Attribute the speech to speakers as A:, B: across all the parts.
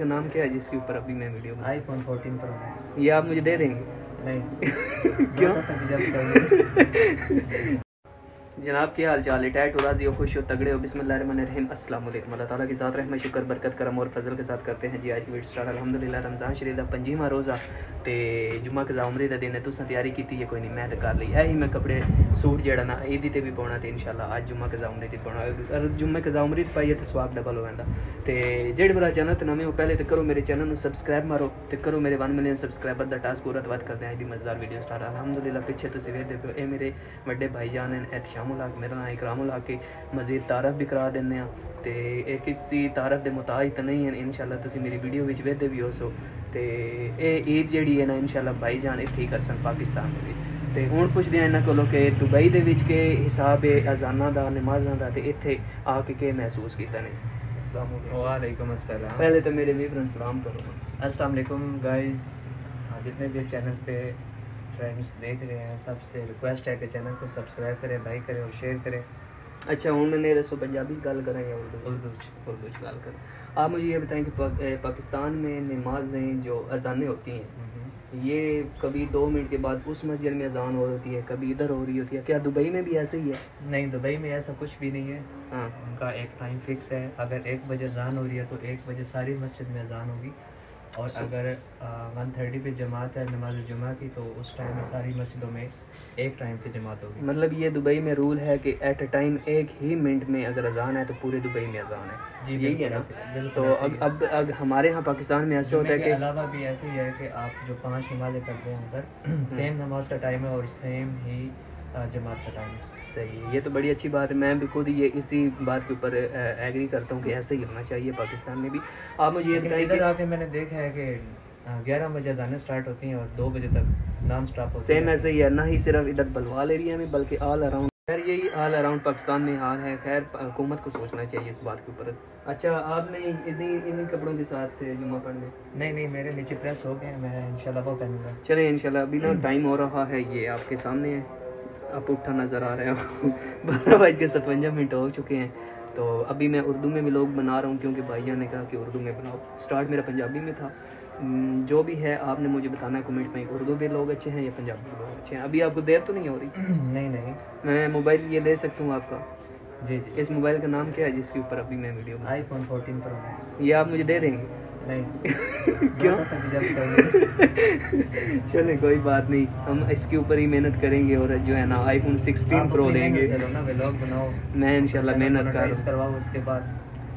A: का नाम क्या है जिसके ऊपर अभी मैं वीडियो बना?
B: iPhone 14 Pro Max।
A: ये आप मुझे दे देंगे?
B: नहीं
A: क्यों?
B: रिजेक्ट कर
A: जनाब की हाल चाल है? टैट हो राजी हो, खुश हो, तगड़े हो? बिस्मिल्लाहिर्रहमानिर्रहीम, अस्सलाम वालेकुम। अल्लाह ताला की ज़ात रहमत शुक्र बरकत करम और फजल के साथ करते हैं जी आज की वीडियो स्टार्ट। अल्हम्दुलिल्लाह रमज़ान शरीफ का 25वां रोज़ा ते जुम्मा कज़ा उमरी का दिन है। तुसां तैयारी की है कोई नहीं, मैं तो कर ली यही मैं कपड़े सूट जेड़ा ना ईदी ते भी पाना तो इंशाल्लाह आज जुम्मा कज़ा उमरी ते पाना। अगर जुम्मे कज़ा उमरी ते पाइए तो स्वाब डबल हो जाता। तो जेड़े मेरा चैनल ते नवे हो पहले तो करो मेरे चैनल को सबसक्राइब मारो तो करो मेरे 1 मिलियन सबसक्राइबर का टास्क पूरा तो करते हैं। मज़ेदार वीडियो स्टार्ट। अल्हम्दुलिल्लाह पिछे तुसीं वेखदे पे ये मेरे बड़े भाईजान हैं एहतशामुल हक, मेरा नाम इकरामुल हक है। मज़ीद तारफ़ भी करा देने तो ये किसी तारफ़ के मुताज तो नहीं है। इंशाल्लाह तुसीं मेरी वीडियो विच वेखदे भी हो सो तो ये ईद जी है ना इंशाल्लाह भाईजान इत्थे ही करसन पाकिस्तान में भी। तो हुण पुछदे हैं इन्हां कोलों कि दुबई दे विच के हिसाब है अजानां दा नमाज़ां दा ते इत्थे आके के महसूस कीता ने? अस्सलाम
B: वालेकुम अस्सलाम।
A: पहले तो मेरे व्यूअर्स सलाम करो।
B: अस्सलाम वालेकुम गाइस, जितने भी इस चैनल पे फ्रेंड्स देख रहे हैं सबसे रिक्वेस्ट है कि चैनल को सब्सक्राइब करें, लाइक करें और शेयर करें।
A: अच्छा हूँ मैंने दसो पंजाबी गल करें या
B: उर्दू
A: उर्दू गल करें। आप मुझे ये बताएं कि पाकिस्तान में नमाज़ें जो अजानें होती हैं ये कभी 2 मिनट के बाद उस मस्जिद में अजान हो रही है, कभी इधर हो रही होती है। क्या दुबई में भी ऐसे ही है?
B: नहीं, दुबई में ऐसा कुछ भी नहीं है।
A: हाँ,
B: उनका एक टाइम फिक्स है। अगर 1 बजे अजान हो रही है तो 1 बजे सारी मस्जिद में अजान होगी और अगर 1:30 पे जमात है नमाज जुमा की तो उस टाइम में सारी मस्जिदों में एक टाइम पे जमात होगी।
A: मतलब ये दुबई में रूल है कि एट अ टाइम एक ही मिनट में अगर अजान है तो पूरे दुबई में अजान है
B: जी,
A: यही है ना?
B: बिल्कुल
A: तो अब हमारे यहाँ पाकिस्तान में ऐसे होता है कि
B: अलावा भी ऐसे ही है कि आप जो 5 नमाजें पढ़ते हैं उधर सेम नमाज का टाइम है और सेम ही जमात का टाइम है।
A: सही है, ये तो बड़ी अच्छी बात है। मैं भी खुद ये इसी बात के ऊपर एग्री करता हूँ कि ऐसे ही होना चाहिए पाकिस्तान में भी। आप मुझे ये बताएं
B: इधर
A: कि
B: आके मैंने देखा है कि 11 बजे अजानें स्टार्ट होती हैं और 2 बजे तक नॉन स्टॉप होती
A: सेम
B: है।
A: ऐसे ही है, ना ही सिर्फ इधर बलवाल एरिया में बल्कि ऑल अराउंड। खैर यही ऑल अराउंड पाकिस्तान में हाल है। खैर हुकूमत को सोचना चाहिए इस बात के ऊपर। अच्छा आपने इन्हीं कपड़ों के साथ जुम्मा पढ़ने?
B: नहीं, मेरे नीचे प्रेस हो गए, मैं इंशाल्लाह वो पहनूंगा।
A: चले इंशाल्लाह। अभी ना टाइम हो रहा है, ये आपके सामने है, आप उठा नज़र आ रहे हैं 12:57 हो चुके हैं। तो अभी मैं उर्दू में भी लोग बना रहा हूँ क्योंकि भाईजान ने कहा कि उर्दू में बनाओ। स्टार्ट मेरा पंजाबी में था। जो भी है आपने मुझे बताना है कमेंट में, उर्दू के लोग अच्छे हैं या पंजाबी के लोग अच्छे हैं। अभी आपको देर तो नहीं हो रही?
B: नहीं
A: मैं मोबाइल ये दे सकता हूँ आपका?
B: जी
A: इस मोबाइल का नाम क्या है जिसके ऊपर अभी मैं वीडियो बना?
B: iPhone 14 Pro Max।
A: ये आप मुझे दे देंगे?
B: नहीं
A: क्यों?
B: रिजेक्ट कर
A: चले कोई बात नहीं, हम इसके ऊपर ही मेहनत करेंगे और जो है ना iPhone 16 Pro लेंगे।
B: व्लॉग बनाओ,
A: मैं इंशाल्लाह मेहनत कर रहा हूँ।
B: करवाओ उसके बाद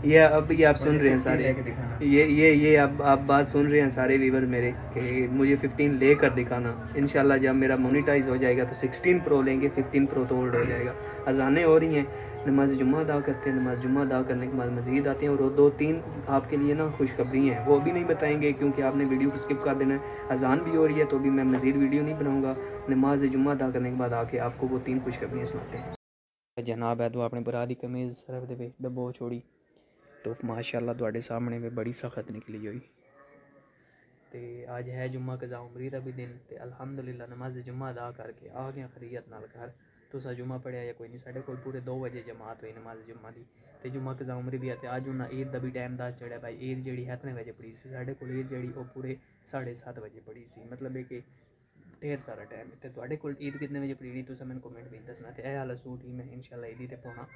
A: ये अब ये आप सुन रहे हैं सारे,
B: दिखाना।
A: ये अब आप बात सुन रहे हैं सारे व्यूवर मेरे कि मुझे 15 लेकर दिखाना। इंशाल्लाह जब मेरा मोनेटाइज हो जाएगा तो 16 प्रो लेंगे, 15 प्रो तो होल्ड हो जाएगा। अजानें हो रही हैं, नमाज जुम्मा अदा करते हैं, नमाज जुम्मा अदा करने के बाद मस्जिद आते हैं और 2-3 आपके लिए ना खुशखबरी हैं, वो भी नहीं बताएंगे क्योंकि आपने वीडियो को स्किप कर देना है। अजान भी हो रही है तो भी मैं मज़ीद वीडियो नहीं बनाऊँगा। नमाज जुम्मा अदा करने के बाद आके आपको वो 3 खुशखबरियाँ सुनाते हैं। जनाब है तो आपने बरा दी कमीज़ सरफ दे डब्बो छोड़ी तो माशाल्लाह तुहाडे सामने में बड़ी सख्त निकली हुई। तो आज है जुम्मा कज़ा उमरी का भी दिन तो अल्हम्दुलिल्लाह नमाज जुम्मा अदा करके आ गया खरीयत नाल घर। तुसा जुम्मा पढ़िया या कोई नहीं, साढ़े कोल पूरे 2 बजे जमात हुई नमाज जुम्मा की। तो जुम्मा कज़ा उमरी भी है तो अज उन्हें ईद का भी टाइम दस चढ़िया भाई। ईद जी है 3 बजे पढ़ी सी, साढ़े कोल ईद जी पूरे 7:30 बजे पढ़ी सी, मतलब है कि ढेर सारा टाइम है। तो तुहाडे कोल ईद कितने बजे पढ़ी तुसा मैंने कमेंट में दसना। तो यह हाल सूट ही मैं इंशाल्लाह ईद ते पाना,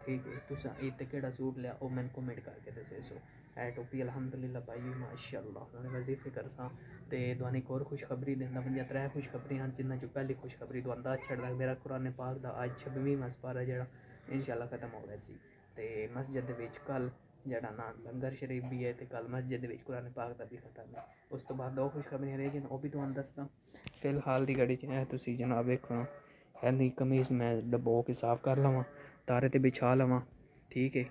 A: ठीक है? तुसा ईद ते केड़ा सूट लिया वो मैंने कमेंट करके दसे सो। है टोपी अल्हम्दुलिल्लाह पाई माशाल्लाह हुणे वजीफे करसा ते दुआनी एक और खुशखबरी देना बंदियां 3 खुशखबरी हैं जिन्हां चों पहली खुशखबरी तो अंदाज छड़दा मेरा कुरान पाक दा आज 26वां पारा जेड़ा इंशाल्लाह खत्म हो गया सी। ते मस्जिद दे विच कल जेड़ा ना लंगर शरीफ भी है तो कल मस्जिद दे विच कुरान पाक दा भी खत्म है। उस तो बाद 2 खुशखबरियां रह गईं, वो भी तुहानूं दसदा। फिलहाल दी घड़ी च है तुसी जनाब वेखो हैनी कमीज़ मैं डब्बो के साफ कर लवां, तारे ते बिछा लवां, ठीक है?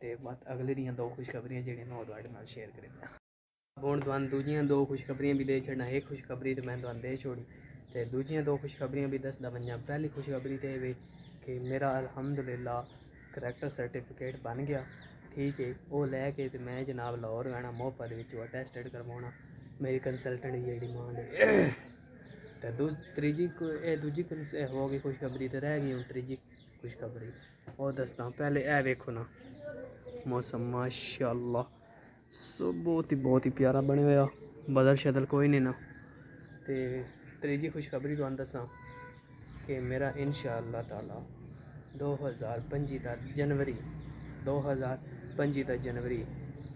A: ते बाद अगले दियां 2 खुशखबरियां जेहड़ियां मैं तुहाडे नाल शेयर करियां। हुण तुहानूं दूजियां 2 खुशखबरियां भी दे छड़ना। एक खुशखबरी तो मैं तुहानूं दे छोड़ी ते दूजियां 2 खुशखबरियां भी दसदा वंजां। पहली खुशखबरी तो ये कि मेरा अल्हम्दुलिल्लाह करैक्टर सर्टिफिकेट बन गया, ठीक है? वो लैके ते मैं जनाब लाहौर जाना मोहब्बत विचों अटैस्टेड करवाना। मेरी कंसल्टेंट की डिमांड है। तो दूजी हो गई खुशखबरी तो रह गई हूँ तीजी खुशखबरी। और दसदा पहले ए वेखो ना मौसम माशाअल्लाह सो बहुत ही प्यारा बने होया, बदल शदल कोई नहीं ना। तो त्रीजी खुशखबरी तुहानू दसां कि मेरा इंशाअल्लाह ताला 2025 दा जनवरी 2025 दा जनवरी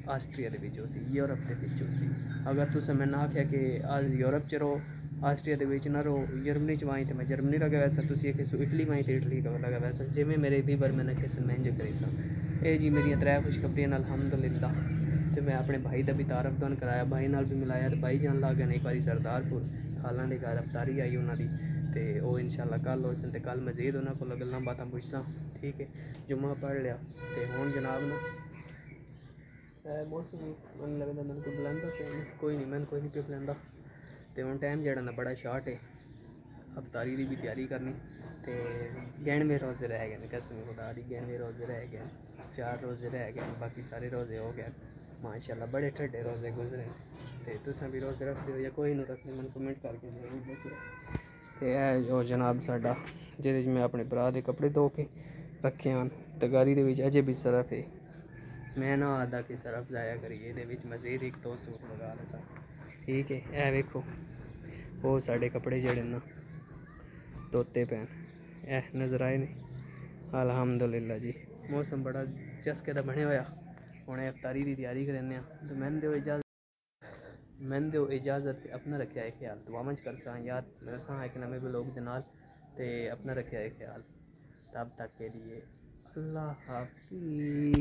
A: आस्ट्रिया दे विच होसी, यूरोप दे विच होसी। अगर तुसें मैंने आख्या कि अज यूरोप च रहो, आस्ट्रिया दे विच ना रहो, जर्मनी च वाई तो मैं जर्मनी लगा वैसा, तुसी आखे इटली वाई तो इटली लगा वैसा, जिमें मेरे वीवर मैंने किसी मैं इंज करी सा। ये जी मेरी 3 खुशखबरियां अल्हम्दुलिल्लाह। तो मैं अपने भाई का भी तारफ दान कराया, भाई नाल भी मिलाया, तो भाई जान लग गए एक बार सरदारपुर खालां दे घर अफ्तारी आई उन्होंने तो वो इंशाल्लाह कल उस दिन कल मजीद उन्होंने को गल्लां बातां पुछसां। ठीक है, जुम्मा पढ़ लिया तो हुण जनाब ना मौसम मन लगता मैंने कोई बुलांदा कोई नहीं, मैंने कोई नहीं पे बुलांदा। तो हुण टाइम जेह्ड़ा ना बड़ा शार्ट है, अफ्तारी की भी तैयारी करनी। तो 11वें रोज़े रह गए, कसम खुदा दी 11वें रोज़े रह गए, 4 रोज़े रह गए, बाकी सारे रोज़े हो गए माशाल्लाह, बड़े ठंडे रोज़े गुजरे। तो तुसां भी रोज़े रखते हो या कोई नहीं रखते, मैंने कमेंट करके जरूर दसो। तो यह जो जनाब साडा जिहदे मैं अपने भरा के कपड़े धो के रखे हैं, तगारी दे विच अजे भी सरफ है। मैं ना आदा कि सरफ ज़ाया करिए, ये मज़ीद 1-2 सूट लगा लसा। ठीक है, यह वेखो वो साढ़े कपड़े जड़े ना धोते पैन नज़र आए नहीं। अल्हम्दुलिल्लाह जी, मौसम बड़ा चस्के दा बने होया। हुणे अफ्तारी की तैयारी करने तो मैंने दो इजाज़त अपना रखा है ख्याल, दुआवां च करसां याद मिलसां एक नवे ब्लॉग दे नाल, ते अपना रखा है ख्याल। तब तक के लिए अल्लाह हाफ़िज़।